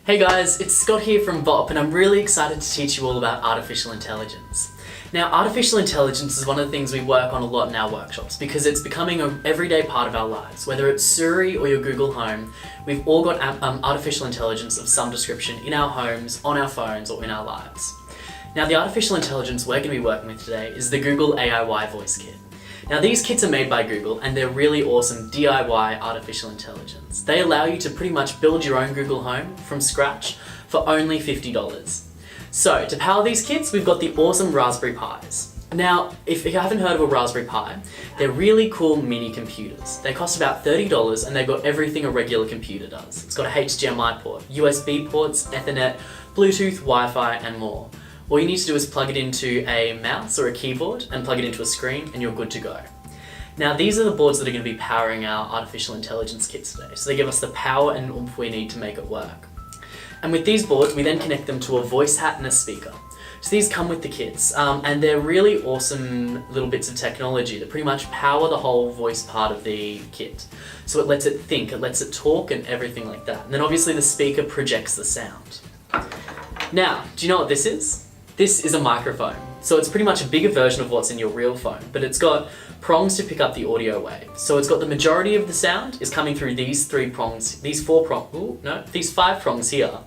Hey guys, it's Scott here from BOP and I'm really excited to teach you all about artificial intelligence. Now, artificial intelligence is one of the things we work on a lot in our workshops because it's becoming an everyday part of our lives. Whether it's Siri or your Google Home, we've all got artificial intelligence of some description in our homes, on our phones, or in our lives. Now, the artificial intelligence we're going to be working with today is the Google AIY Voice Kit. Now, these kits are made by Google and they're really awesome DIY artificial intelligence. They allow you to pretty much build your own Google Home from scratch for only $50. So, to power these kits, we've got the awesome Raspberry Pis. Now, if you haven't heard of a Raspberry Pi, they're really cool mini computers. They cost about $30 and they've got everything a regular computer does. It's got a HDMI port, USB ports, Ethernet, Bluetooth, Wi-Fi, and more. All you need to do is plug it into a mouse or a keyboard and plug it into a screen and you're good to go. Now, these are the boards that are going to be powering our artificial intelligence kits today. So they give us the power and oomph we need to make it work. And with these boards, we then connect them to a voice hat and a speaker. So these come with the kits, and they're really awesome little bits of technology that pretty much power the whole voice part of the kit. So it lets it think, it lets it talk and everything like that. And then obviously the speaker projects the sound. Now, do you know what this is? This is a microphone. So it's pretty much a bigger version of what's in your real phone, but it's got prongs to pick up the audio wave. So it's got the majority of the sound is coming through these five prongs here.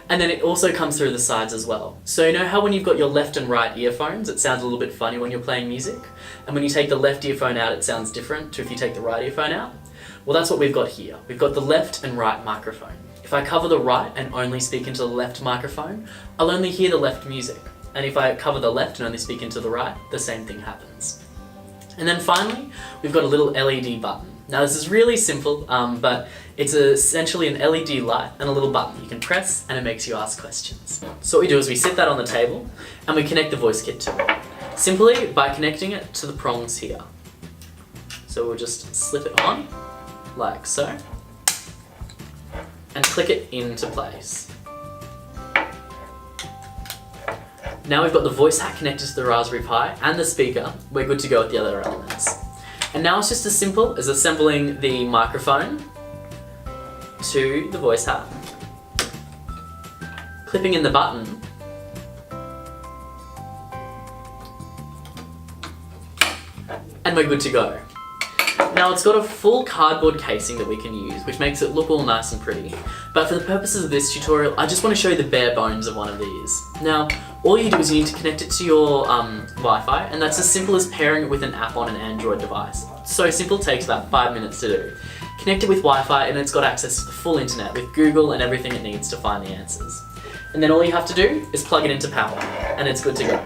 And then it also comes through the sides as well. So you know how when you've got your left and right earphones, it sounds a little bit funny when you're playing music? And when you take the left earphone out, it sounds different to if you take the right earphone out? Well, that's what we've got here. We've got the left and right microphone. If I cover the right and only speak into the left microphone, I'll only hear the left music. And if I cover the left and only speak into the right, the same thing happens. And then finally, we've got a little LED button. Now this is really simple, but it's essentially an LED light and a little button you can press and it makes you ask questions. So what we do is we sit that on the table and we connect the voice kit to it. Simply by connecting it to the prongs here. So we'll just slip it on, like so, and click it into place. Now we've got the voice hat connected to the Raspberry Pi and the speaker, we're good to go with the other elements. And now it's just as simple as assembling the microphone to the voice hat, clipping in the button, and we're good to go. Now it's got a full cardboard casing that we can use, which makes it look all nice and pretty. But for the purposes of this tutorial, I just want to show you the bare bones of one of these. Now, all you do is you need to connect it to your Wi-Fi, and that's as simple as pairing it with an app on an Android device. So simple, takes about 5 minutes to do. Connect it with Wi-Fi and it's got access to the full internet with Google and everything it needs to find the answers. And then all you have to do is plug it into power, and it's good to go.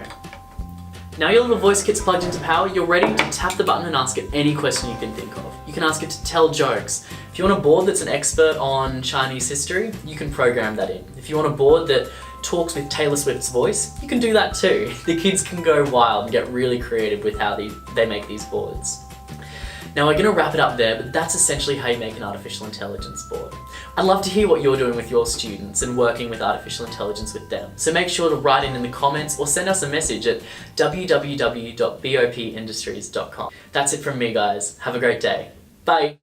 Now your little voice kit's plugged into power, you're ready to tap the button and ask it any question you can think of. You can ask it to tell jokes. If you want a board that's an expert on Chinese history, you can program that in. If you want a board that talks with Taylor Swift's voice, you can do that too. The kids can go wild and get really creative with how they make these boards. Now we're going to wrap it up there, but that's essentially how you make an artificial intelligence board. I'd love to hear what you're doing with your students and working with artificial intelligence with them. So make sure to write in the comments or send us a message at www.bopindustries.com. That's it from me, guys. Have a great day. Bye.